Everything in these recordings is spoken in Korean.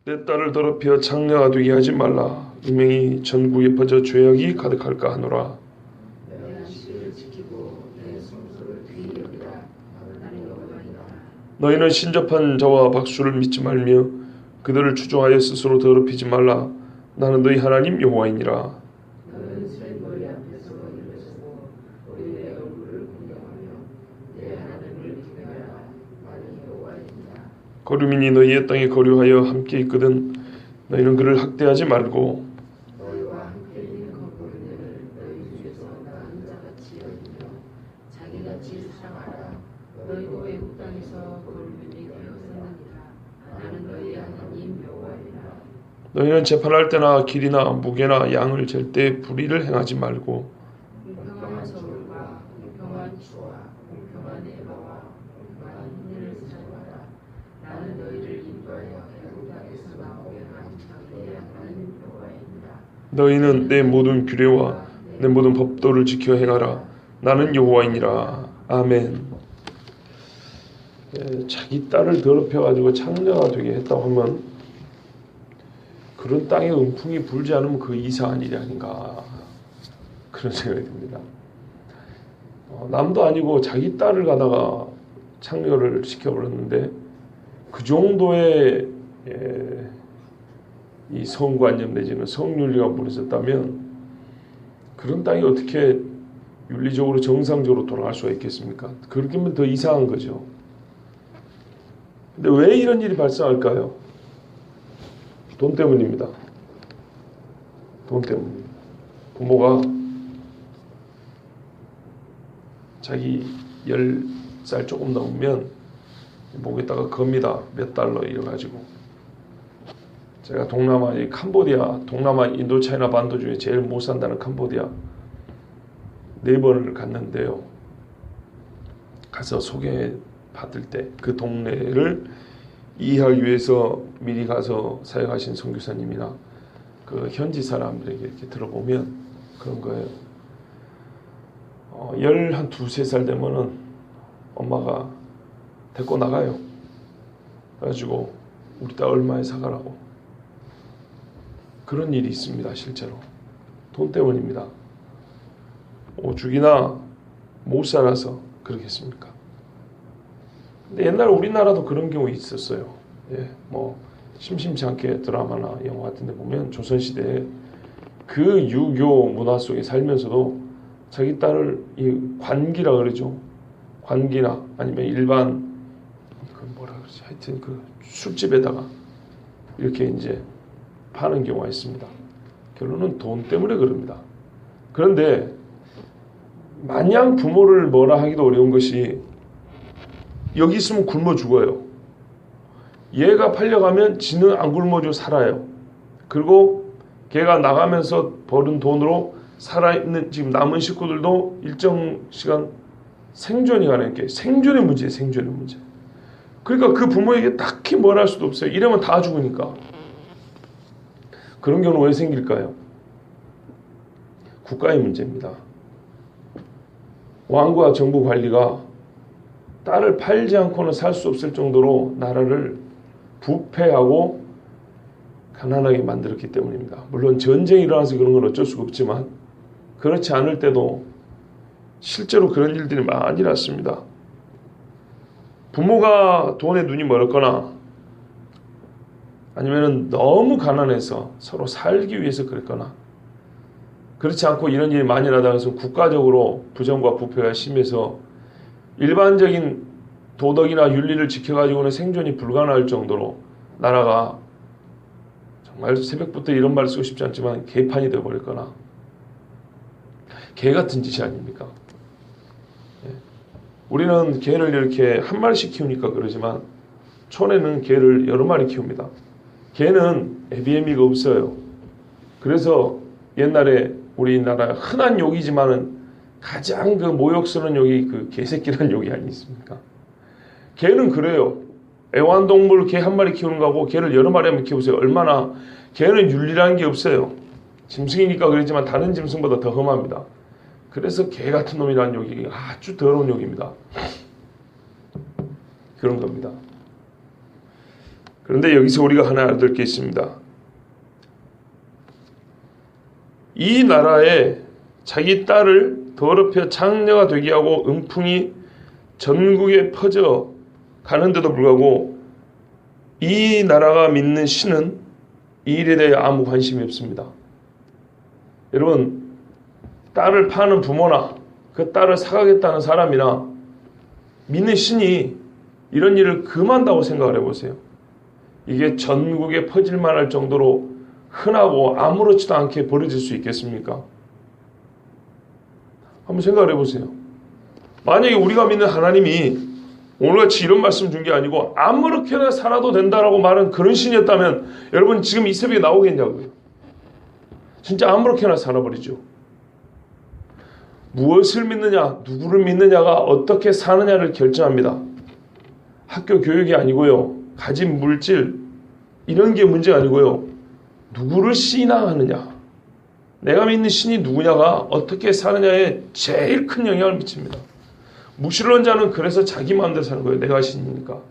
내 딸을 더럽혀 창녀가 되게 하지 말라. 이명이 전국에 퍼져 죄악이 가득할까 하노라. 너희는 신접한 자와 박수를 믿지 말며 그들을 추종하여 스스로 더럽히지 말라. 나는 너희 하나님 여호와이니라. 거류민이 너희의 땅에 거류하여 함께 있거든 너희는 그를 학대하지 말고 너희는 재판할 때나 길이나 무게나 양을 잴 때 불의를 행하지 말고 너희는 내 모든 규례와 내 모든 법도를 지켜 행하라. 나는 여호와이니라. 아멘. 자기 딸을 더럽혀가지고 창녀가 되게 했다고 하면 그런 땅에 음풍이 불지 않으면 그 이상한 일이 아닌가 그런 생각이 듭니다. 남도 아니고 자기 딸을 가다가 창녀를 시켜버렸는데 그 정도의 이 성관념 내지는 성윤리가 무너졌다면 그런 땅이 어떻게 윤리적으로 정상적으로 돌아갈 수가 있겠습니까? 그렇게 하면 더 이상한 거죠. 근데 왜 이런 일이 발생할까요? 돈 때문입니다. 돈 때문입니다. 부모가 자기 10살 조금 넘으면 목에다가 겁니다. 몇 달러 이래가지고 제가 동남아의 캄보디아, 동남아 인도차이나 반도 중에 제일 못 산다는 캄보디아 4번을 갔는데요. 가서 소개받을 때 그 동네를 이해하기 위해서 미리 가서 사역하신 선교사님이나 그 현지 사람들에게 이렇게 들어보면 그런 거예요. 12살 되면은 엄마가 데리고 나가요. 그래가지고 우리 딸 얼마에 사가라고. 그런 일이 있습니다. 실제로. 돈 때문입니다. 오죽이나 못 살아서 그러겠습니까? 근데 옛날 우리나라도 그런 경우 있었어요. 뭐 심심치 않게 드라마나 영화 같은 데 보면 조선시대에 그 유교 문화 속에 살면서도 자기 딸을 이 관기라 그러죠. 관기나 아니면 일반 그 뭐라 그러지? 하여튼 그 술집에다가 이렇게 이제 파는 경우가 있습니다. 결론은 돈 때문에 그럽니다. 그런데 마냥 부모를 뭐라 하기도 어려운 것이 여기 있으면 굶어 죽어요. 얘가 팔려가면 지는 안 굶어져 살아요. 그리고 걔가 나가면서 벌은 돈으로 살아있는 지금 남은 식구들도 일정 시간 생존이 가는 게 생존의 문제예요. 생존의 문제. 그러니까 그 부모에게 딱히 뭘 할 수도 없어요. 이러면 다 죽으니까. 그런 경우는 왜 생길까요? 국가의 문제입니다. 왕과 정부 관리가 딸을 팔지 않고는 살 수 없을 정도로 나라를 부패하고 가난하게 만들었기 때문입니다. 물론 전쟁이 일어나서 그런 건 어쩔 수가 없지만 그렇지 않을 때도 실제로 그런 일들이 많이 났습니다. 부모가 돈에 눈이 멀었거나 아니면 너무 가난해서 서로 살기 위해서 그랬거나 그렇지 않고 이런 일이 많이 나다 해서 국가적으로 부정과 부패가 심해서 일반적인 도덕이나 윤리를 지켜가지고는 생존이 불가능할 정도로 나라가 정말 새벽부터 이런 말 쓰고 싶지 않지만 개판이 되어버렸거나 개 같은 짓이 아닙니까? 우리는 개를 이렇게 한 마리씩 키우니까 그러지만 촌에는 개를 여러 마리 키웁니다. 개는 애비애미가 없어요. 그래서 옛날에 우리나라 흔한 욕이지만은 가장 그 모욕스러운 욕이 그 개새끼라는 욕이 아니겠습니까? 개는 그래요. 애완동물 개 한 마리 키우는 거하고 개를 여러 마리 한번 키우세요. 얼마나 개는 윤리라는 게 없어요. 짐승이니까 그러지만 다른 짐승보다 더 험합니다. 그래서 개 같은 놈이라는 욕이 아주 더러운 욕입니다. 그런 겁니다. 그런데 여기서 우리가 하나 알아둘 게 있습니다. 이 나라에 자기 딸을 더럽혀 장녀가 되게 하고 음풍이 전국에 퍼져 가는데도 불구하고 이 나라가 믿는 신은 이 일에 대해 아무 관심이 없습니다. 여러분, 딸을 파는 부모나 그 딸을 사가겠다는 사람이나 믿는 신이 이런 일을 금한다고 생각을 해보세요. 이게 전국에 퍼질만 할 정도로 흔하고 아무렇지도 않게 벌어질 수 있겠습니까? 한번 생각을 해보세요. 만약에 우리가 믿는 하나님이 오늘같이 이런 말씀 준 게 아니고 아무렇게나 살아도 된다라고 말한 그런 신이었다면 여러분 지금 이 새벽에 나오겠냐고요. 진짜 아무렇게나 살아버리죠. 무엇을 믿느냐, 누구를 믿느냐가 어떻게 사느냐를 결정합니다. 학교 교육이 아니고요. 가진 물질 이런 게 문제가 아니고요. 누구를 신앙하느냐, 내가 믿는 신이 누구냐가 어떻게 사느냐에 제일 큰 영향을 미칩니다. 무신론자는 그래서 자기 마음대로 사는 거예요. 내가 신이니까.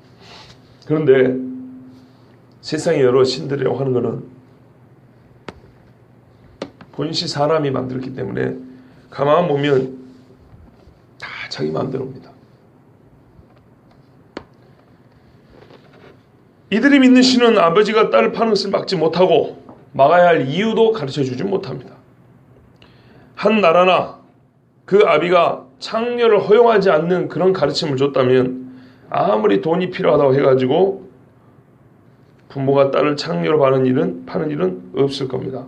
그런데 세상에 여러 신들이라고 하는 것은 본시 사람이 만들었기 때문에 가만 보면 다 자기 마음대로입니다. 이들이 믿는 신은 아버지가 딸을 파는 것을 막지 못하고 막아야 할 이유도 가르쳐주지 못합니다. 한 나라나 그 아비가 창녀를 허용하지 않는 그런 가르침을 줬다면 아무리 돈이 필요하다고 해가지고 부모가 딸을 창녀로 파는 일은 없을 겁니다.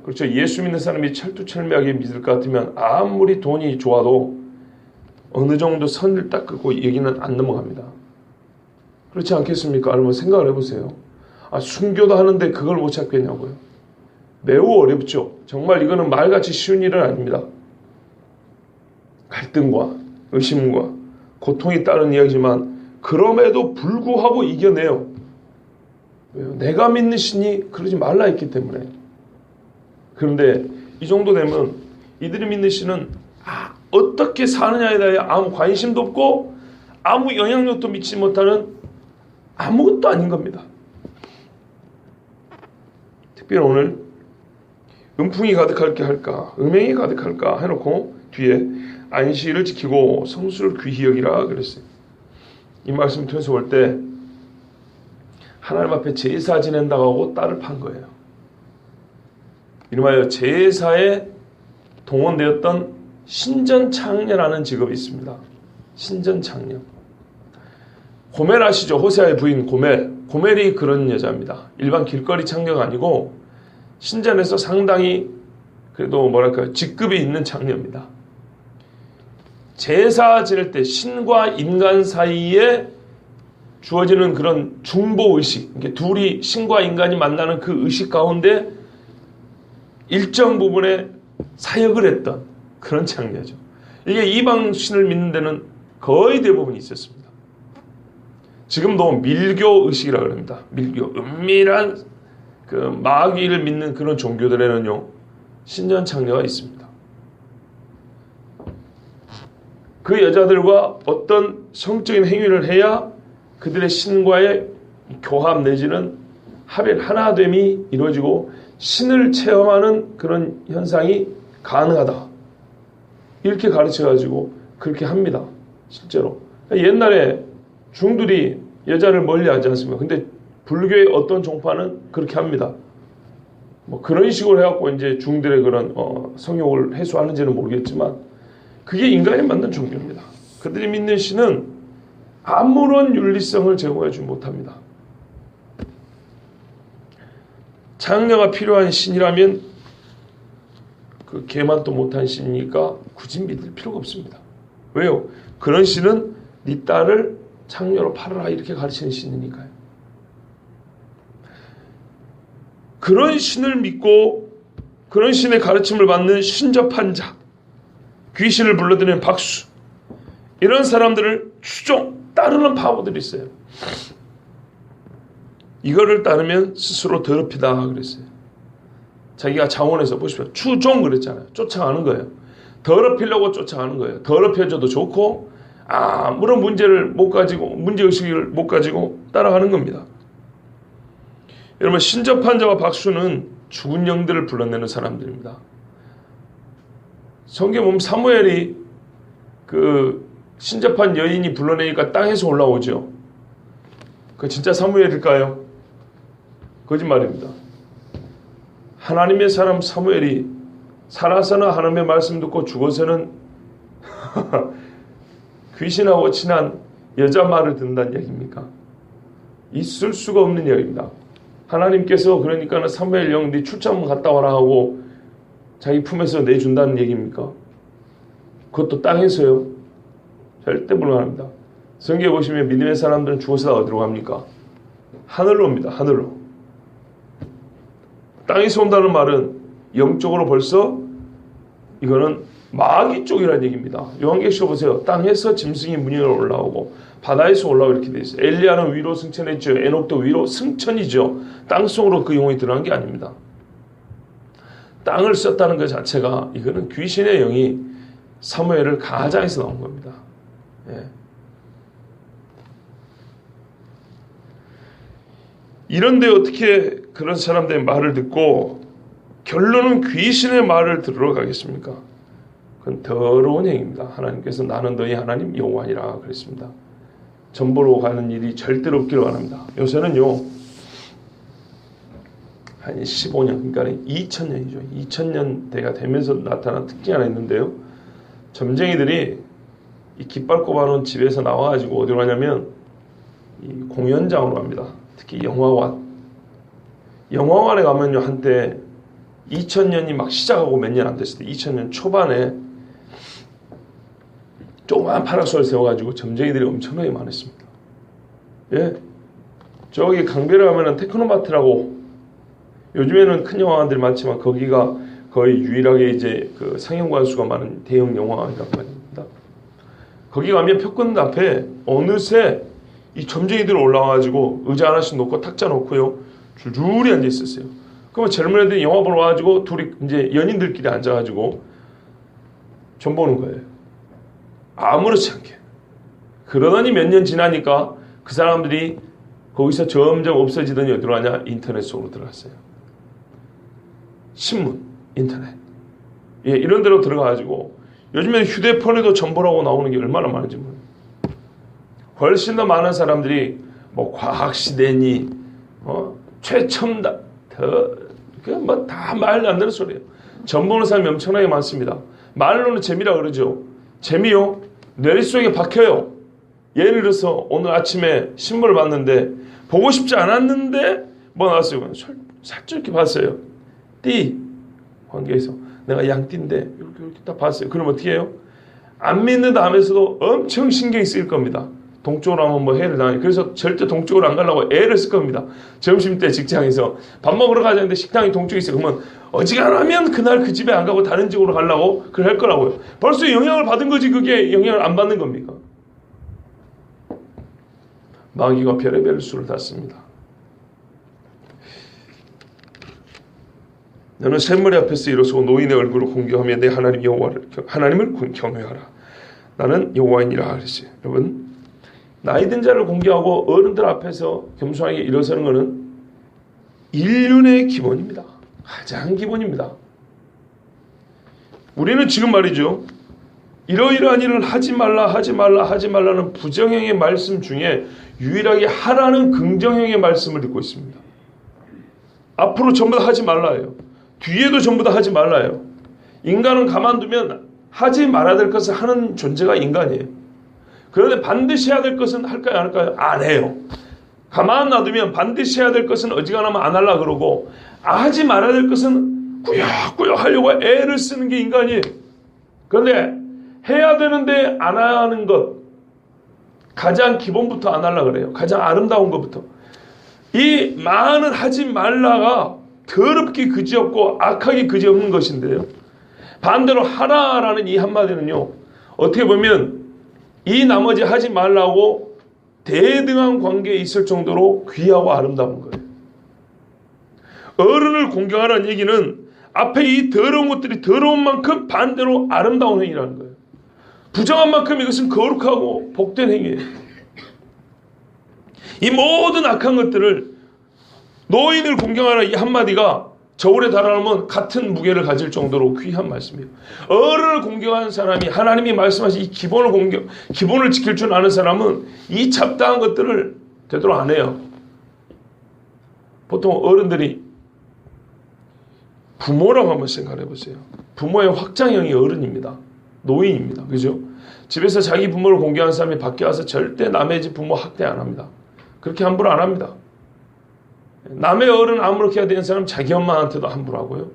그렇죠. 예수 믿는 사람이 철두철미하게 믿을 것 같으면 아무리 돈이 좋아도 어느 정도 선을 딱 긋고 얘기는 안 넘어갑니다. 그렇지 않겠습니까? 여러분 생각을 해보세요. 순교도 하는데 그걸 못 찾겠냐고요. 매우 어렵죠. 정말 이거는 말같이 쉬운 일은 아닙니다. 갈등과 의심과 고통이 따른 이야기지만 그럼에도 불구하고 이겨내요. 왜요? 내가 믿는 신이 그러지 말라 했기 때문에. 그런데 이 정도 되면 이들이 믿는 신은 어떻게 사느냐에 대해 아무 관심도 없고 아무 영향력도 미치지 못하는 아무것도 아닌 겁니다. 특별히 오늘 음풍이 가득할게 할까 음행이 가득할까 해놓고 뒤에 안식일을 지키고 성수를 귀히 여기라 그랬어요. 이 말씀 통해서 볼 때 하나님 앞에 제사 지낸다고 하고 딸을 판 거예요. 이름하여 제사에 동원되었던 신전창녀라는 직업이 있습니다. 신전창녀. 고멜 아시죠? 호세아의 부인 고멜. 고멜이 그런 여자입니다. 일반 길거리 창녀가 아니고 신전에서 상당히 그래도 뭐랄까요, 직급이 있는 창녀입니다. 제사 지낼 때 신과 인간 사이에 주어지는 그런 중보의식, 둘이 신과 인간이 만나는 그 의식 가운데 일정 부분의 사역을 했던 그런 창녀죠. 이게 이방 신을 믿는 데는 거의 대부분 있었습니다. 지금도 밀교 의식이라고 합니다. 밀교, 은밀한 그 마귀를 믿는 그런 종교들에는요, 신전 창녀가 있습니다. 그 여자들과 어떤 성적인 행위를 해야 그들의 신과의 교합 내지는 합일 하나됨이 이루어지고 신을 체험하는 그런 현상이 가능하다. 이렇게 가르쳐가지고 그렇게 합니다. 실제로. 옛날에 중들이 여자를 멀리하지 않습니까? 근데 불교의 어떤 종파는 그렇게 합니다. 뭐 그런 식으로 해갖고 이제 중들의 그런 성욕을 해소하는지는 모르겠지만 그게 인간이 만든 종교입니다. 그들이 믿는 신은 아무런 윤리성을 제공해주지 못합니다. 창녀가 필요한 신이라면 그 개만도 못한 신이니까 굳이 믿을 필요가 없습니다. 왜요? 그런 신은 네 딸을 창녀로 팔아라 이렇게 가르치는 신이니까요. 그런 신을 믿고 그런 신의 가르침을 받는 신접한 자, 귀신을 불러들이는 박수, 이런 사람들을 따르는 바보들이 있어요. 이거를 따르면 스스로 더럽히다 그랬어요. 자기가 장원에서 보십시오. 추종 그랬잖아요. 쫓아가는 거예요. 더럽히려고 쫓아가는 거예요. 더럽혀져도 좋고 아무런 문제를 못 가지고 문제의식을 못 가지고 따라가는 겁니다. 여러분, 신접한 자와 박수는 죽은 영들을 불러내는 사람들입니다. 성경 보면 사무엘이 그 신접한 여인이 불러내니까 땅에서 올라오죠. 그 진짜 사무엘일까요? 거짓말입니다. 하나님의 사람 사무엘이 살아서는 하나님의 말씀 듣고 죽어서는 귀신하고 친한 여자 말을 듣는다는 얘기입니까? 있을 수가 없는 얘기입니다. 하나님께서 그러니까 사무엘 영 네 출장 한번 갔다 와라 하고 자기 품에서 내준다는 얘기입니까? 그것도 땅에서요? 절대 불가능합니다. 성경에 보시면 믿음의 사람들은 죽어서 다 어디로 갑니까? 하늘로 옵니다. 하늘로. 땅에서 온다는 말은 영적으로 벌써 이거는 마귀 쪽이라는 얘기입니다. 요한계시록 보세요. 땅에서 짐승이 문으로 올라오고 바다에서 올라오고 이렇게 돼 있어요. 엘리야는 위로 승천했죠. 에녹도 위로 승천이죠. 땅속으로 그 영혼이 들어간 게 아닙니다. 땅을 썼다는 것 자체가 이거는 귀신의 영이 사무엘을 가장해서 나온 겁니다. 예. 이런데 어떻게 그런 사람들의 말을 듣고 결론은 귀신의 말을 들으러 가겠습니까? 그건 더러운 행위입니다. 하나님께서 나는 너희 하나님 여호와니라 그랬습니다. 전보로 가는 일이 절대로 없기를 바랍니다. 요새는요, 한 15년, 그러니까 2000년이죠. 2000년대가 되면서 나타난 특징이 하나 있는데요. 점쟁이들이 이 깃발 꼽아놓은 집에서 나와가지고 어디로 가냐면 이 공연장으로 갑니다. 특히 영화관. 영화관에 가면요, 한때 2000년이 막 시작하고 몇 년 안 됐을 때 2000년 초반에 조그만 파라솔 세워가지고 점쟁이들이 엄청나게 많았습니다. 예, 저기 강변에 가면은 테크노마트라고 요즘에는 큰 영화관들이 많지만 거기가 거의 유일하게 이제 그 상영관 수가 많은 대형 영화관이라고 합니다. 거기 가면 표권 앞에 어느새 이 점쟁이들 올라와가지고 의자 하나씩 놓고 탁자 놓고요 줄줄이 앉아 있었어요. 그러면 젊은 애들이 영화 보러 와가지고 둘이 이제 연인들끼리 앉아가지고 전 보는 거예요. 아무렇지 않게. 그러더니 몇 년 지나니까 그 사람들이 거기서 점점 없어지더니 어디로 가냐? 인터넷 속으로 들어갔어요. 신문, 인터넷. 예, 이런 데로 들어가가지고 요즘에 휴대폰에도 전보라고 나오는 게 얼마나 많은지 모르겠어요. 훨씬 더 많은 사람들이 뭐 과학시대니 최첨단 뭐 다 말도 안 되는 소리예요. 전 보는 사람이 엄청나게 많습니다. 말로는 재미라 그러죠. 재미요? 뇌리 속에 박혀요. 예를 들어서 오늘 아침에 신문을 봤는데 보고 싶지 않았는데 뭐 나왔어요. 살짝 이렇게 봤어요. 띠 관계에서 내가 양띠인데 이렇게 딱 봤어요. 그럼 어떻게 해요? 안 믿는다 하면서도 엄청 신경이 쓰일 겁니다. 동쪽으로 하면 뭐 해를 당해. 그래서 절대 동쪽으로 안 가려고 애를 쓸 겁니다. 점심때 직장에서 밥 먹으러 가자는데 식당이 동쪽에 있어요. 그러면 어지간하면 그날 그 집에 안 가고 다른 집으로 가려고 그걸 할 거라고요. 벌써 영향을 받은 거지 그게 영향을 안 받는 겁니까? 마귀가 별의별 수를 다 씁니다. 너는 샘머리 앞에서 일어서고 노인의 얼굴을 공경하며 내 하나님 하나님을 경외하라. 나는 여호와이니라 그랬어요. 여러분, 나이 든 자를 공경하고 어른들 앞에서 겸손하게 일어서는 것은 인륜의 기본입니다. 가장 기본입니다. 우리는 지금 말이죠. 이러이러한 일을 하지 말라는 부정형의 말씀 중에 유일하게 하라는 긍정형의 말씀을 듣고 있습니다. 앞으로 전부 다 하지 말라요. 뒤에도 전부 다 하지 말라요. 인간은 가만두면 하지 말아야 될 것을 하는 존재가 인간이에요. 그런데 반드시 해야 될 것은 할까요? 안 할까요? 안 해요. 가만 놔두면 반드시 해야 될 것은 어지간하면 안 하려고 그러고 하지 말아야 될 것은 꾸역꾸역 하려고 애를 쓰는 게 인간이에요. 그런데 해야 되는데 안 하는 것 가장 기본부터 안 하려고 그래요. 가장 아름다운 것부터. 이 많은 하지 말라가 더럽기 그지없고 악하기 그지없는 것인데요. 반대로 하라라는 이 한마디는요. 어떻게 보면 이 나머지 하지 말라고 대등한 관계에 있을 정도로 귀하고 아름다운 거예요. 어른을 공경하라는 얘기는 앞에 이 더러운 것들이 더러운 만큼 반대로 아름다운 행위라는 거예요. 부정한 만큼 이것은 거룩하고 복된 행위예요. 이 모든 악한 것들을 노인을 공경하라 이 한마디가 저울에 달아놓으면 같은 무게를 가질 정도로 귀한 말씀이에요. 어른을 공경하는 사람이 하나님이 말씀하신 이 기본을 지킬 줄 아는 사람은 이 잡다한 것들을 되도록 안 해요. 보통 어른들이 부모라고 한번 생각해 보세요. 부모의 확장형이 어른입니다. 노인입니다. 그죠? 집에서 자기 부모를 공경하는 사람이 밖에 와서 절대 남의 집 부모 학대 안 합니다. 그렇게 함부로 안 합니다. 남의 어른 아무렇게 해야 되는 사람은 자기 엄마한테도 함부로 하고요.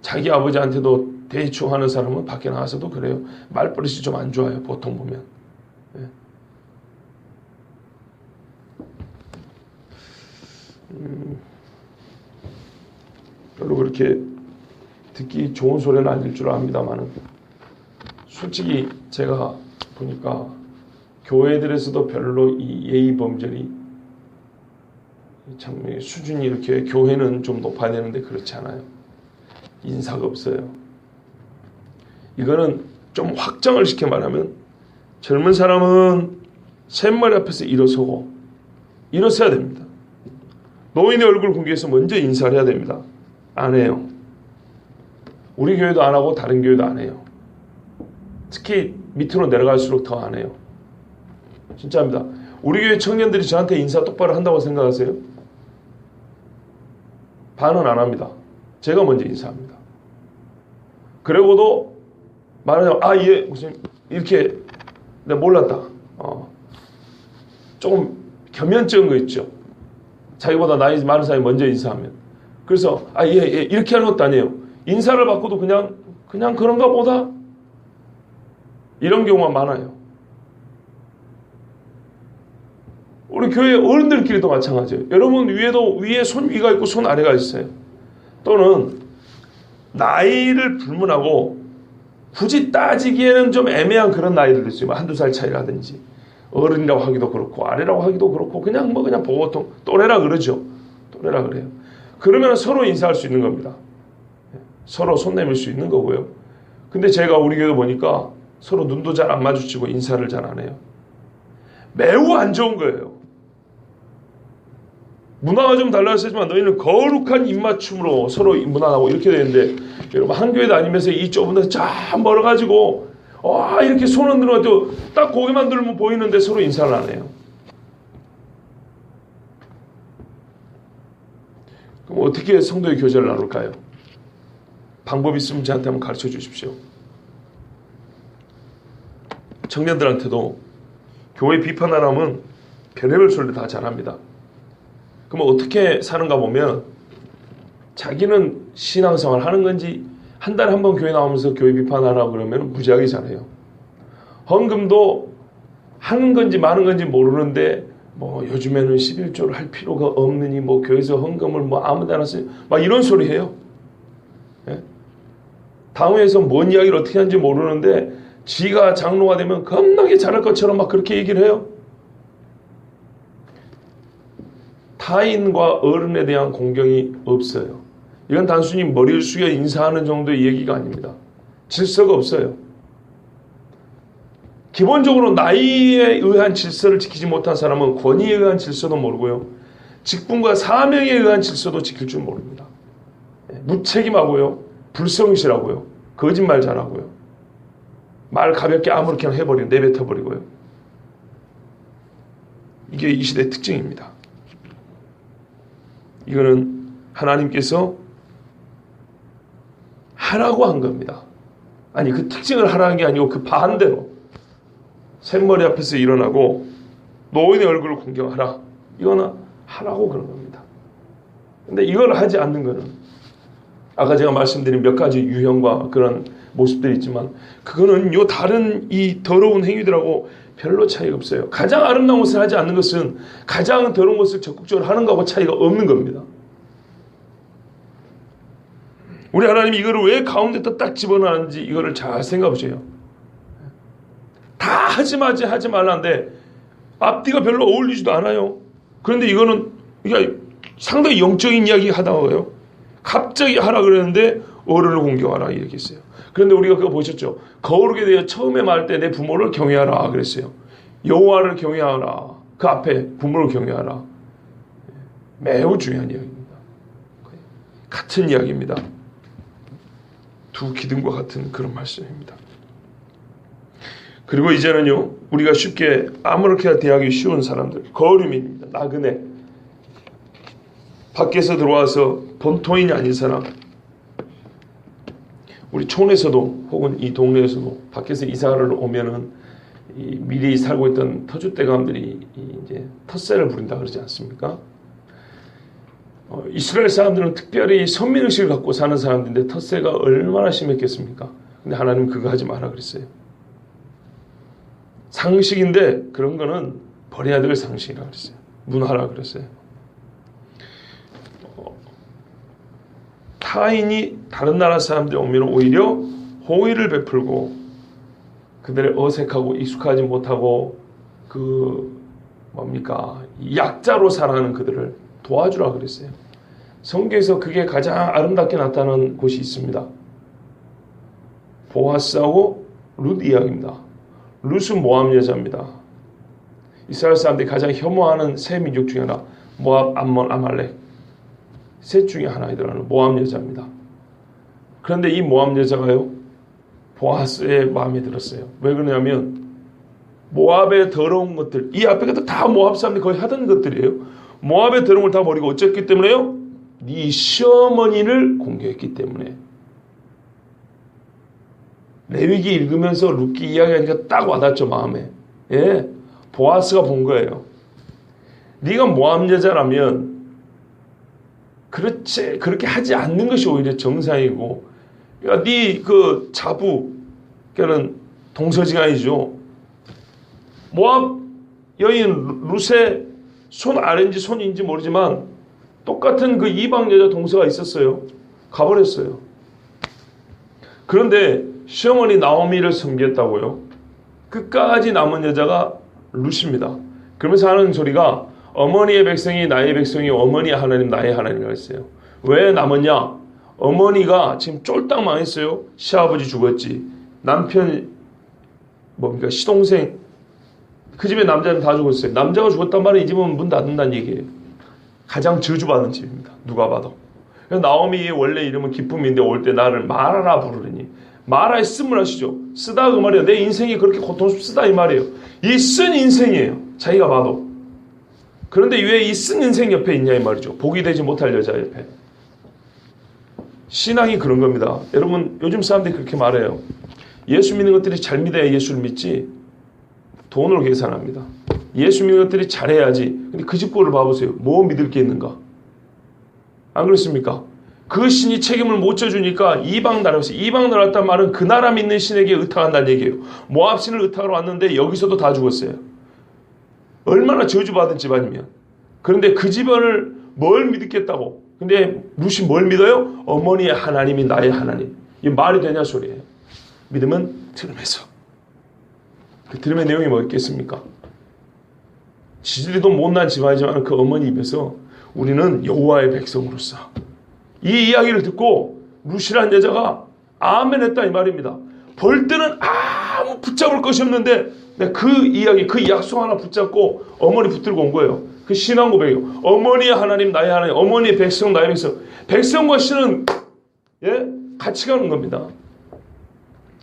자기 아버지한테도 대충 하는 사람은 밖에 나와서도 그래요. 말버릇이 좀 안 좋아요. 보통 보면. 별로 그렇게 듣기 좋은 소리는 아닐 줄 압니다만 솔직히 제가 보니까 교회들에서도 별로 이 예의 범절이 참 수준이 이렇게 교회는 좀 높아야 되는데 그렇지 않아요. 인사가 없어요. 이거는 좀 확장을 시켜 말하면 젊은 사람은 샘머리 앞에서 일어서고 일어서야 됩니다. 노인의 얼굴 공개해서 먼저 인사를 해야 됩니다. 안 해요. 우리 교회도 안 하고 다른 교회도 안 해요. 특히 밑으로 내려갈수록 더 안 해요. 진짜입니다. 우리 교회 청년들이 저한테 인사 똑바로 한다고 생각하세요? 반은 안 합니다. 제가 먼저 인사합니다. 그러고도 말하자면 예 무슨 이렇게 내가 몰랐다. 조금 겸연쩍은 거 있죠. 자기보다 나이 많은 사람이 먼저 인사하면 그래서 예 이렇게 하는 것도 아니에요. 인사를 받고도 그냥 그런가 보다 이런 경우가 많아요. 우리 교회 어른들끼리도 마찬가지예요. 여러분 위에 손 위가 있고 손 아래가 있어요. 또는 나이를 불문하고 굳이 따지기에는 좀 애매한 그런 나이들도 있어요. 한두 살 차이라든지 어른이라고 하기도 그렇고 아래라고 하기도 그렇고 그냥 보통 또래라 그러죠. 또래라 그래요. 그러면 서로 인사할 수 있는 겁니다. 서로 손 내밀 수 있는 거고요. 근데 제가 우리 교회 보니까 서로 눈도 잘 안 마주치고 인사를 잘 안 해요. 매우 안 좋은 거예요. 문화가 좀 달라졌지만 너희는 거룩한 입맞춤으로 서로 문화하고 이렇게 되는데 여러분 한 교회 다니면서 이 좁은 데서 쫙 멀어가지고 이렇게 손을 들어도 딱 고개만 들면 보이는데 서로 인사를 안 해요. 그럼 어떻게 성도의 교제를 나눌까요? 방법이 있으면 저한테 한번 가르쳐 주십시오. 청년들한테도 교회 비판하라면 별의별 소리를 다 잘합니다. 그럼 어떻게 사는가 보면 자기는 신앙생활 하는 건지 한 달에 한 번 교회 나오면서 교회 비판하라고 그러면 무지하게 잘해요. 헌금도 하는 건지 마는 건지 모르는데 요즘에는 11조를 할 필요가 없느니 교회에서 헌금을 아무 데나 쓰 막 이런 소리 해요. 예? 당회에서 뭔 이야기를 어떻게 하는지 모르는데 지가 장로가 되면 겁나게 잘할 것처럼 막 그렇게 얘기를 해요. 타인과 어른에 대한 공경이 없어요. 이건 단순히 머리를 숙여 인사하는 정도의 얘기가 아닙니다. 질서가 없어요. 기본적으로 나이에 의한 질서를 지키지 못한 사람은 권위에 의한 질서도 모르고요. 직분과 사명에 의한 질서도 지킬 줄 모릅니다. 무책임하고요. 불성실하고요. 거짓말 잘하고요. 말 가볍게 아무렇게나 해버리고 내뱉어버리고요. 이게 이 시대의 특징입니다. 이거는 하나님께서 하라고 한 겁니다. 아니 그 특징을 하라는 게 아니고 그 반대로 샘머리 앞에서 일어나고 노인의 얼굴을 공경하라. 이거는 하라고 그런 겁니다. 근데 이걸 하지 않는 거는 아까 제가 말씀드린 몇 가지 유형과 그런 모습들이 있지만 그거는 다른 이 더러운 행위들하고 별로 차이가 없어요. 가장 아름다운 것을 하지 않는 것은 가장 더러운 것을 적극적으로 하는 것하고 차이가 없는 겁니다. 우리 하나님이 이거를 왜 가운데다 딱 집어넣는지 이거를 잘 생각해보세요. 다 하지 말라는데 앞뒤가 별로 어울리지도 않아요. 그런데 이거는 상당히 영적인 이야기 하다가요. 갑자기 하라 그랬는데 어른을 공경하라 이렇게 했어요. 그런데 우리가 그거 보셨죠? 거룩에 대해 처음에 말할 때 내 부모를 경외하라 그랬어요. 여호와를 경외하라. 그 앞에 부모를 경외하라. 매우 중요한 이야기입니다. 같은 이야기입니다. 두 기둥과 같은 그런 말씀입니다. 그리고 이제는요, 우리가 쉽게 아무렇게나 대하기 쉬운 사람들, 거류민입니다. 나그네, 밖에서 들어와서 본토인이 아닌 사람, 우리 촌에서도 혹은 이 동네에서도 밖에서 이사를 오면은 미리 살고 있던 터줏대감들이 이제 텃세를 부린다 그러지 않습니까? 이스라엘 사람들은 특별히 선민의식을 갖고 사는 사람들인데 텃세가 얼마나 심했겠습니까? 근데 하나님 그거 하지 마라 그랬어요. 상식인데 그런 거는 버려야 될 상식이라 그랬어요. 문화라 그랬어요. 타인이 다른 나라 사람들이 오면 오히려 호의를 베풀고 그들의 어색하고 익숙하지 못하고 약자로 살아가는 그들을 도와주라 그랬어요. 성경에서 그게 가장 아름답게 나타나는 곳이 있습니다. 보아스하고 룻 이야기입니다. 룻은 모압 여자입니다. 이스라엘 사람들이 가장 혐오하는 세 민족 중에 하나, 모압, 암몬, 아말렉 셋 중에 하나에 들어가는 모압 여자입니다. 그런데 이 모압 여자가요, 보아스의 마음에 들었어요. 왜 그러냐면 모압의 더러운 것들, 이 앞에 것도 다 모압 사람들이 거의 하던 것들이에요. 모압의 더러운 걸 다 버리고 어쨌기 때문에요? 네 시어머니를 공개했기 때문에. 레위기 읽으면서 룻기 이야기하니까 딱 와닿죠, 마음에. 예, 보아스가 본 거예요. 네가 모압 여자라면 그렇게 하지 않는 것이 오히려 정상이고, 그러니까 네 그 자부, 그러니까는 동서지간이죠. 모압 여인 룻의 손 아래인지 손인지 모르지만 똑같은 그 이방 여자 동서가 있었어요. 가버렸어요. 그런데 시어머니 나오미를 섬겼다고요. 끝까지 남은 여자가 룻입니다. 그러면서 하는 소리가 어머니의 백성이 나의 백성이, 어머니의 하나님 나의 하나님이라고 했어요. 왜 남았냐? 어머니가 지금 쫄딱 망했어요. 시아버지 죽었지. 남편 시동생, 그 집에 남자는 다 죽었어요. 남자가 죽었단 말은 이 집은 문 닫는다는 얘기예요. 가장 저주받은 집입니다. 누가 봐도. 나오미의 원래 이름은 기쁨인데 올 때 나를 마라라 부르니, 마라에 쓴을 하시죠. 쓰다 그 말이에요. 내 인생이 그렇게 고통스럽다 이 말이에요. 이 쓴 인생이에요. 자기가 봐도. 그런데 왜 이 쓴 인생 옆에 있냐 이 말이죠. 복이 되지 못할 여자 옆에. 신앙이 그런 겁니다. 여러분, 요즘 사람들이 그렇게 말해요. 예수 믿는 것들이 잘 믿어야 예수를 믿지 돈으로 계산합니다. 예수 믿는 것들이 잘해야지. 근데 그 집 꼴을 봐보세요. 뭐 믿을 게 있는가? 안 그렇습니까? 그 신이 책임을 못 져주니까 이방 나라에서, 이방 나라 왔단 말은 그 나라 믿는 신에게 의탁한다는 얘기예요. 모압 신을 의탁하러 왔는데 여기서도 다 죽었어요. 얼마나 저주받은 집안이면. 그런데 그 집안을 뭘 믿겠다고. 근데 룻이 뭘 믿어요? 어머니의 하나님이 나의 하나님. 이게 말이 되냐 소리예요. 믿음은 들음에서. 그 들음의 내용이 뭐였겠습니까? 지지리도 못난 집안이지만 그 어머니 입에서 우리는 여호와의 백성으로서, 이 이야기를 듣고 룻이라는 여자가 아멘 했다 이 말입니다. 볼 때는 아무 붙잡을 것이 없는데 그 이야기, 그 약속 하나 붙잡고 어머니 붙들고 온 거예요. 그 신앙 고백이에요. 어머니의 하나님 나의 하나님, 어머니의 백성 나의 백성. 백성과 신은 같이 가는 겁니다.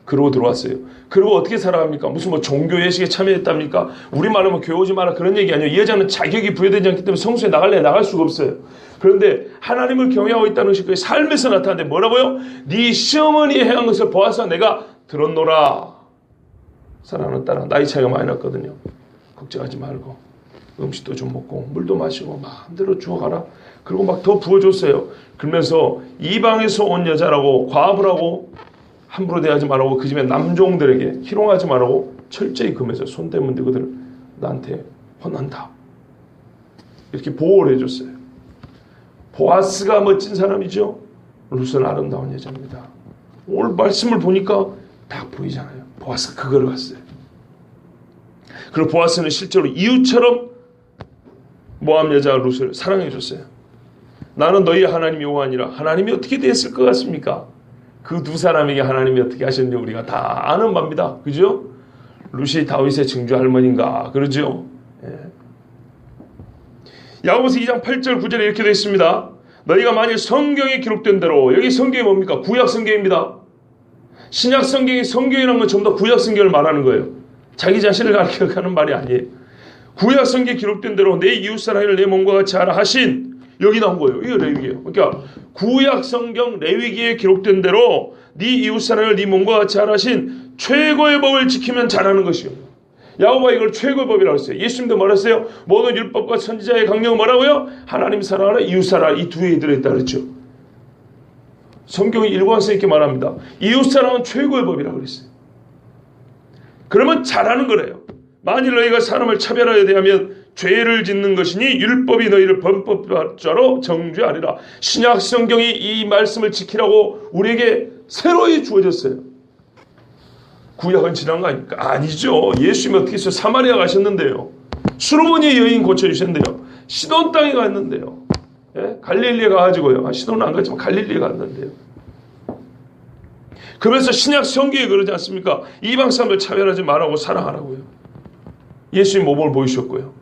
그러고 들어왔어요. 그리고 어떻게 살아갑니까? 무슨 종교 예식에 참여했답니까? 우리말로 교회 오지 마라 그런 얘기 아니에요. 이 여자는 자격이 부여되지 않기 때문에 성소에 나갈 수가 없어요. 그런데 하나님을 경외하고 있다는 것이 그의 삶에서 나타나는데 뭐라고요? 네 시어머니의 행한 것을 보아서 내가 들었노라. 사랑하는 딸아, 나이 차이가 많이 났거든요. 걱정하지 말고 음식도 좀 먹고 물도 마시고 마음대로 주워가라. 그리고 막 더 부어줬어요. 그러면서 이방에서 온 여자라고 과부라고 함부로 대하지 말라고, 그 집의 남종들에게 희롱하지 말라고 철저히 금해서 손대면 너희들 나한테 혼난다. 이렇게 보호를 해줬어요. 보아스가 멋진 사람이죠. 룻은 아름다운 여자입니다. 오늘 말씀을 보니까 딱 보이잖아요. 보아스가 그걸 봤어요. 그리고 보아스는 실제로 이웃처럼 모압 여자 룻을 사랑해줬어요. 나는 너희 하나님 여호와니라. 하나님이 어떻게 됐을 것 같습니까? 그 두 사람에게 하나님이 어떻게 하셨는지 우리가 다 아는 바입니다. 그죠? 룻이 다윗의 증조 할머니인가 그러죠. 야고보서 2장 8절 9절에 이렇게 되어 있습니다. 너희가 만일 성경에 기록된 대로, 여기 성경이 뭡니까? 구약 성경입니다. 신약 성경이 성경이라는 건 전부 다 구약 성경을 말하는 거예요. 자기 자신을 가르쳐가는 말이 아니에요. 구약 성경에 기록된 대로 내 이웃 사랑을 내 몸과 같이 하라 하신, 여기 나온 거예요. 이거 레위기예요. 그러니까 구약 성경 레위기에 기록된 대로 네 이웃 사랑을 네 몸과 같이 하라 하신 최고의 법을 지키면 잘하는 것이요. 야고보가 이걸 최고의 법이라고 했어요. 예수님도 말했어요. 모든 율법과 선지자의 강령은 뭐라고요? 하나님 사랑하라, 이웃 사랑하라. 이 두 개에 들어있다 그랬죠. 성경이 일관성 있게 말합니다. 이웃 사랑은 최고의 법이라고 그랬어요. 그러면 잘하는 거래요. 만일 너희가 사람을 차별하여 대하면 죄를 짓는 것이니 율법이 너희를 범법자로 정죄하리라. 신약 성경이 이 말씀을 지키라고 우리에게 새로이 주어졌어요. 구약은 지난 거 아닙니까? 아니죠. 예수님이 어떻게 했어요? 사마리아 가셨는데요. 수르보니 여인 고쳐주셨는데요. 시돈 땅에 갔는데요. 예? 갈릴리에 가가지고요. 시돈은 안 갔지만 갈릴리에 갔는데요. 그래서 신약 성경에 그러지 않습니까? 이방 사람을 차별하지 말라고 사랑하라고요. 예수님 모범을 보이셨고요.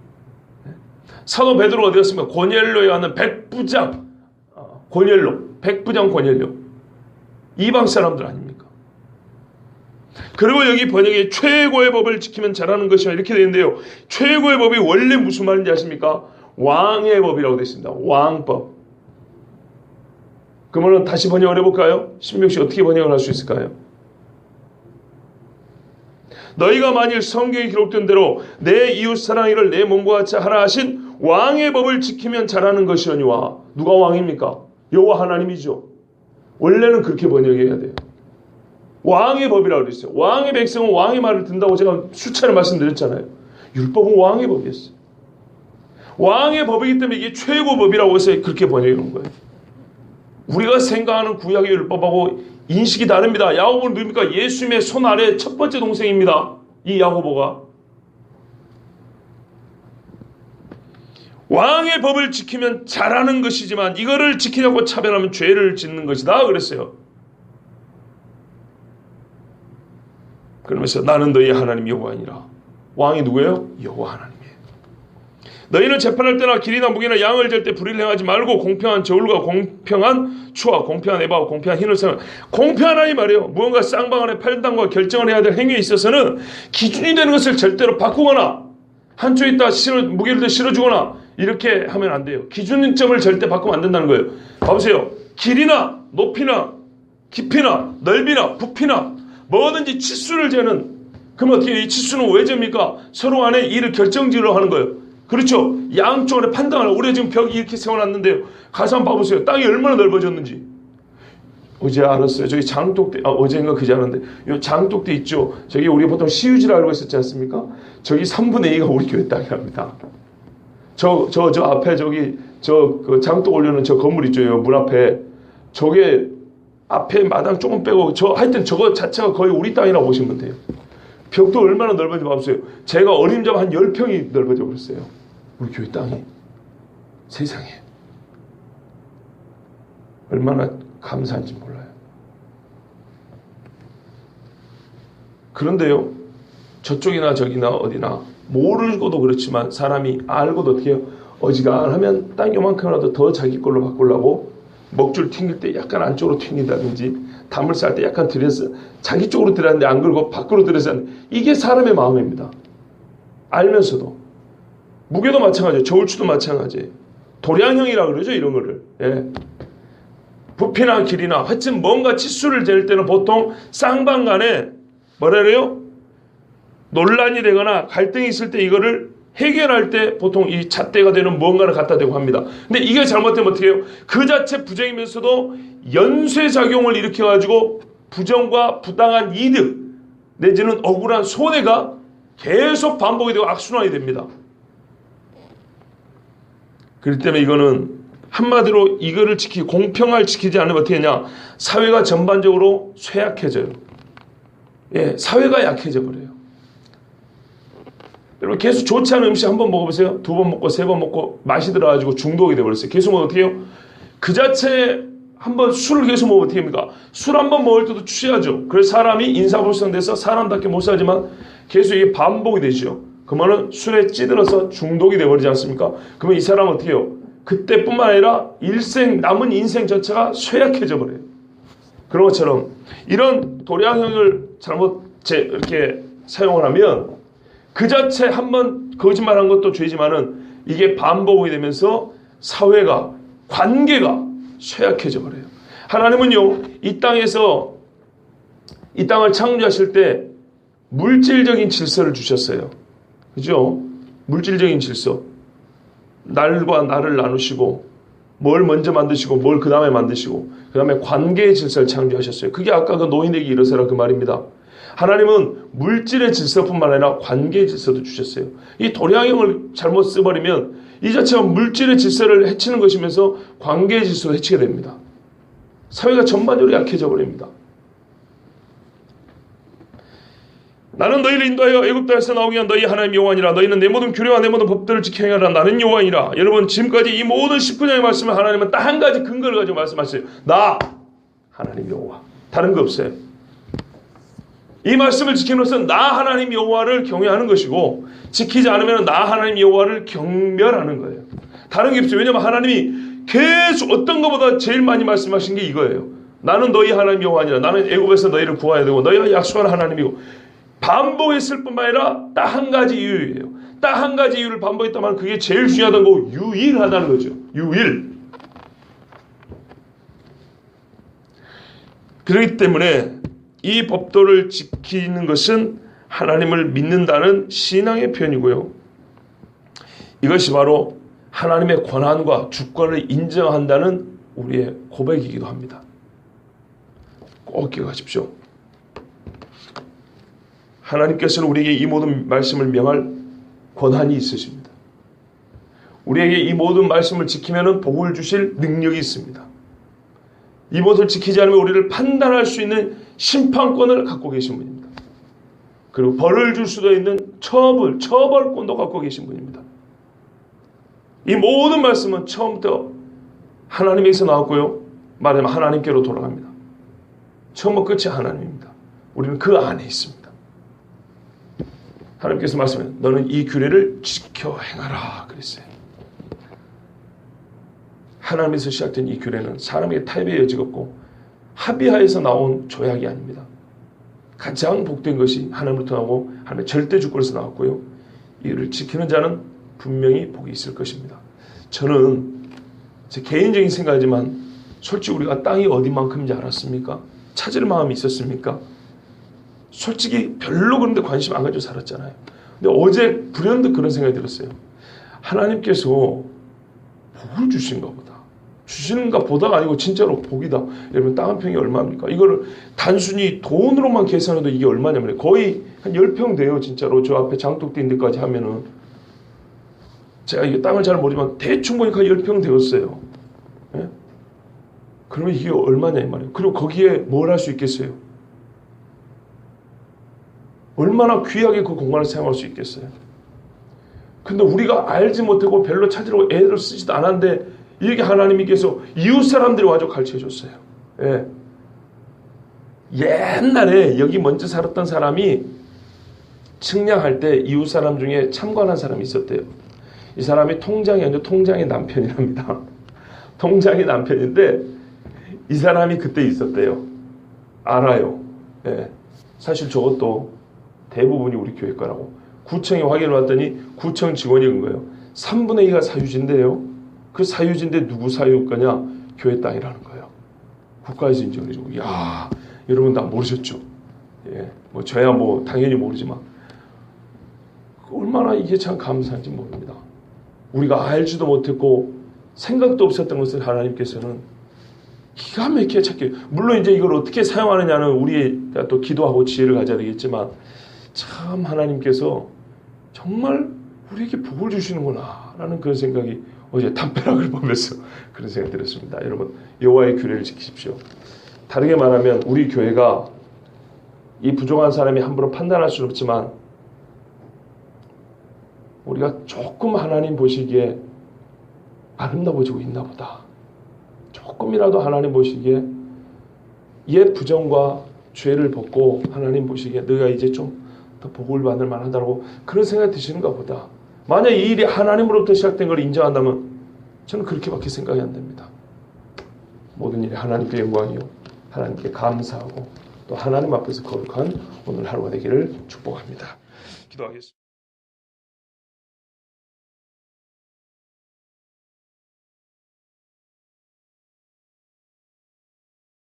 사도 베드로가 어디 갔습니까? 고넬료에 가는 백부장 고넬료. 이방 사람들 아닙니까? 그리고 여기 번역에 최고의 법을 지키면 잘하는 것이야 이렇게 되는데요. 최고의 법이 원래 무슨 말인지 아십니까? 왕의 법이라고 되어 있습니다. 왕법. 그러면 다시 번역을 해볼까요? 신명씨 어떻게 번역을 할 수 있을까요? 너희가 만일 성경에 기록된 대로 내 이웃 사랑이를 내 몸과 같이 하라 하신 왕의 법을 지키면 잘하는 것이오니와. 누가 왕입니까? 여호와 하나님이죠. 원래는 그렇게 번역해야 돼요. 왕의 법이라고 그랬어요. 왕의 백성은 왕의 말을 듣는다고 제가 수차례 말씀드렸잖아요. 율법은 왕의 법이었어요. 왕의 법이기 때문에 이게 최고 법이라고 해서 그렇게 번역해 놓은 거예요. 우리가 생각하는 구약의 율법하고 인식이 다릅니다. 야고보는 누굽니까? 예수님의 손 아래 첫 번째 동생입니다. 이 야고보가. 왕의 법을 지키면 잘하는 것이지만 이거를 지키려고 차별하면 죄를 짓는 것이다 그랬어요. 그러면서 나는 너희 하나님 여호와니라. 왕이 누구예요? 여호와 하나님이에요. 너희는 재판할 때나 길이나 무게나 양을 잴 때 불의를 행하지 말고 공평한 저울과 공평한 추와 공평한 에바와 공평한 흰을 사용. 공평하다 이 말이에요. 무언가 쌍방울의 판단과 결정을 해야 될 행위에 있어서는 기준이 되는 것을 절대로 바꾸거나 한쪽에 있다 무게를 더 실어주거나 이렇게 하면 안 돼요. 기준점을 절대 바꾸면 안 된다는 거예요. 봐보세요. 길이나 높이나 깊이나 넓이나 부피나 뭐든지 치수를 재는, 그럼 어떻게 해요? 이 치수는 왜 잽니까? 서로 간에 이를 결정지으려 하는 거예요. 그렇죠? 양쪽으로 판단하라. 우리가 지금 벽이 이렇게 세워놨는데요. 가서 한번 봐보세요. 땅이 얼마나 넓어졌는지. 어제 알았어요. 저기 장독대, 어제인가 그제 알았는데, 요 장독대 있죠? 저기 우리 보통 시유지라 알고 있었지 않습니까? 저기 3분의 2가 우리 교회 땅이랍니다. 저 앞에 저기, 그 장독 올려놓은 저 건물 있죠? 문 앞에. 저게 앞에 마당 조금 빼고, 하여튼 저거 자체가 거의 우리 땅이라고 보시면 돼요. 벽도 얼마나 넓은지 봐보세요. 제가 어림잡아 한 10평이 넓어져 버렸어요. 우리 교회 땅이. 세상에. 얼마나 감사한지 몰라요. 그런데요, 저쪽이나 저기나 어디나 모르고도 그렇지만 사람이 알고도 어떻게 해요? 어지간하면 땅 요만큼이라도 더 자기 걸로 바꾸려고 먹줄 튕길 때 약간 안쪽으로 튕긴다든지 담을 쌀 때 약간 들여서 자기 쪽으로 들였는데 안 그러고 밖으로 들여서 하는, 이게 사람의 마음입니다. 알면서도. 무게도 마찬가지예요. 저울추도 마찬가지예요. 도량형이라 그러죠, 이런 거를. 예. 부피나 길이나 하여튼 뭔가 치수를 잴 때는 보통 쌍방 간에 뭐라 그래요? 논란이 되거나 갈등이 있을 때 이거를 해결할 때 보통 이 잣대가 되는 무언가를 갖다 대고 합니다. 근데 이게 잘못되면 어떻게 해요? 그 자체 부정이면서도 연쇄작용을 일으켜가지고 부정과 부당한 이득 내지는 억울한 손해가 계속 반복이 되고 악순환이 됩니다. 그렇기 때문에 이거는 한마디로 이거를 공평을 지키지 않으면 어떻게 하냐? 사회가 전반적으로 쇠약해져요. 예, 사회가 약해져 버려요. 여러분 계속 좋지 않은 음식 한 번 먹어보세요. 2번 먹고 3번 먹고 맛이 들어가지고 중독이 돼버렸어요. 계속 먹으면 어떻게 해요? 그 자체 한번 술을 계속 먹으면 어떻게 합니까? 술 한 번 먹을 때도 취하죠. 그래서 사람이 인사불성돼서 사람답게 못 살지만 계속 이게 반복이 되죠. 그러면은 술에 찌들어서 중독이 돼버리지 않습니까? 그러면 이 사람은 어떻게 해요? 그때뿐만 아니라 남은 인생 전체가 쇠약해져 버려요. 그런 것처럼 이런 도량형을 잘못 이렇게 사용을 하면 그 자체 한번 거짓말한 것도 죄지만은 이게 반복이 되면서 사회가 관계가 쇠약해져 버려요. 하나님은요, 이 땅에서 이 땅을 창조하실 때 물질적인 질서를 주셨어요. 그죠? 물질적인 질서. 날과 날을 나누시고 뭘 먼저 만드시고 뭘 그 다음에 만드시고 그 다음에 관계의 질서를 창조하셨어요. 그게 아까 그 노인에게 이르세라 그 말입니다. 하나님은 물질의 질서뿐만 아니라 관계의 질서도 주셨어요. 이 도량형을 잘못 써버리면 이 자체가 물질의 질서를 해치는 것이면서 관계의 질서를 해치게 됩니다. 사회가 전반적으로 약해져 버립니다. 나는 너희를 인도하여 애굽 땅에서 나오게 한 너희 하나님 여호와니라. 너희는 내 모든 규례와 내 모든 법들을 지켜 행하라. 나는 여호와니라. 여러분, 지금까지 이 모든 19장의 말씀을 하나님은 딱 한 가지 근거를 가지고 말씀하셨어요. 나 하나님 여호와. 다른 거 없어요. 이 말씀을 지키는 것은 나 하나님 여호와를 경외하는 것이고, 지키지 않으면 나 하나님 여호와를 경멸하는 거예요. 다른 게 없어요. 왜냐하면 하나님이 계속 어떤 것보다 제일 많이 말씀하신 게 이거예요. 나는 너희 하나님 여호와니라. 나는 애굽에서 너희를 구하여야 되고 너희가 약속한 하나님이고. 반복했을 뿐만 아니라 딱 한 가지 이유예요. 딱 한 가지 이유를 반복했다면 그게 제일 중요하다는 거, 유일하다는 거죠. 유일. 그렇기 때문에 이 법도를 지키는 것은 하나님을 믿는다는 신앙의 표현이고요. 이것이 바로 하나님의 권한과 주권을 인정한다는 우리의 고백이기도 합니다. 꼭 기억하십시오. 하나님께서는 우리에게 이 모든 말씀을 명할 권한이 있으십니다. 우리에게 이 모든 말씀을 지키면 복을 주실 능력이 있습니다. 이 모든 지키지 않으면 우리를 판단할 수 있는 심판권을 갖고 계신 분입니다. 그리고 벌을 줄 수도 있는 처벌권도 갖고 계신 분입니다. 이 모든 말씀은 처음부터 하나님에게서 나왔고요. 말하면 하나님께로 돌아갑니다. 처음부터 끝이 하나님입니다. 우리는 그 안에 있습니다. 하나님께서 말씀해 너는 이 규례를 지켜 행하라 그랬어요. 하나님에서 시작된 이 규례는 사람에게 타협의 여지가 없고 합의하에서 나온 조약이 아닙니다. 가장 복된 것이 하나님으로부터 나오고 하나님의 절대 주권에서 나왔고요. 이를 지키는 자는 분명히 복이 있을 것입니다. 저는 제 개인적인 생각이지만 솔직히 우리가 땅이 어디만큼인지 알았습니까? 찾을 마음이 있었습니까? 솔직히 별로 그런데 관심 안 가지고 살았잖아요. 근데 어제 불현듯 그런 생각이 들었어요. 하나님께서 복을 주신가 보다. 주시는가 보다가 아니고 진짜로 복이다. 여러분, 땅 한 평이 얼마입니까? 이거를 단순히 돈으로만 계산해도 이게 얼마냐면 거의 한 10평 돼요. 진짜로 저 앞에 장독대 있는 데까지 하면은 제가 이 땅을 잘 모르지만 대충 보니까 10평 되었어요. 예? 그러면 이게 얼마냐 이 말이에요. 그리고 거기에 뭘 할 수 있겠어요? 얼마나 귀하게 그 공간을 사용할 수 있겠어요. 근데 우리가 알지 못하고 별로 찾으려고 애를 쓰지도 않았는데 이렇게 하나님께서 이웃 사람들이 와서 가르쳐 줬어요. 예. 옛날에 여기 먼저 살았던 사람이 측량할 때 이웃 사람 중에 참관한 사람이 있었대요. 이 사람이 통장이 아니라 통장의 남편이랍니다. 통장의 남편인데 이 사람이 그때 있었대요. 알아요. 예. 사실 저것도 대부분이 우리 교회 거라고. 구청에 확인을 왔더니 구청 직원이 온 거예요. 3분의 2가 사유지인데요. 그 사유지인데 누구 사유 거냐? 교회 땅이라는 거예요. 국가에서 인정을 해주고. 야, 여러분 다 모르셨죠? 예, 뭐 저야 뭐 당연히 모르지만 얼마나 이게 참 감사한지 모릅니다. 우리가 알지도 못했고 생각도 없었던 것을 하나님께서는 기가 막히게 찾게. 물론 이제 이걸 어떻게 사용하느냐는 우리 또 기도하고 지혜를 가져야 되겠지만 참 하나님께서 정말 우리에게 복을 주시는구나 라는 그런 생각이 어제 담벼락을 보면서 그런 생각이 들었습니다. 여러분, 여호와의 규례를 지키십시오. 다르게 말하면 우리 교회가 이 부족한 사람이 함부로 판단할 수는 없지만 우리가 조금 하나님 보시기에 아름다워지고 있나 보다. 조금이라도 하나님 보시기에 옛 부정과 죄를 벗고 하나님 보시기에 너희가 이제 좀 더 복을 받을 만하다고 그런 생각이 드시는가 보다. 만약 이 일이 하나님으로부터 시작된 걸 인정한다면 저는 그렇게밖에 생각이 안 됩니다. 모든 일이 하나님께 영광이요, 하나님께 감사하고 또 하나님 앞에서 거룩한 오늘 하루가 되기를 축복합니다. 기도하겠습니다.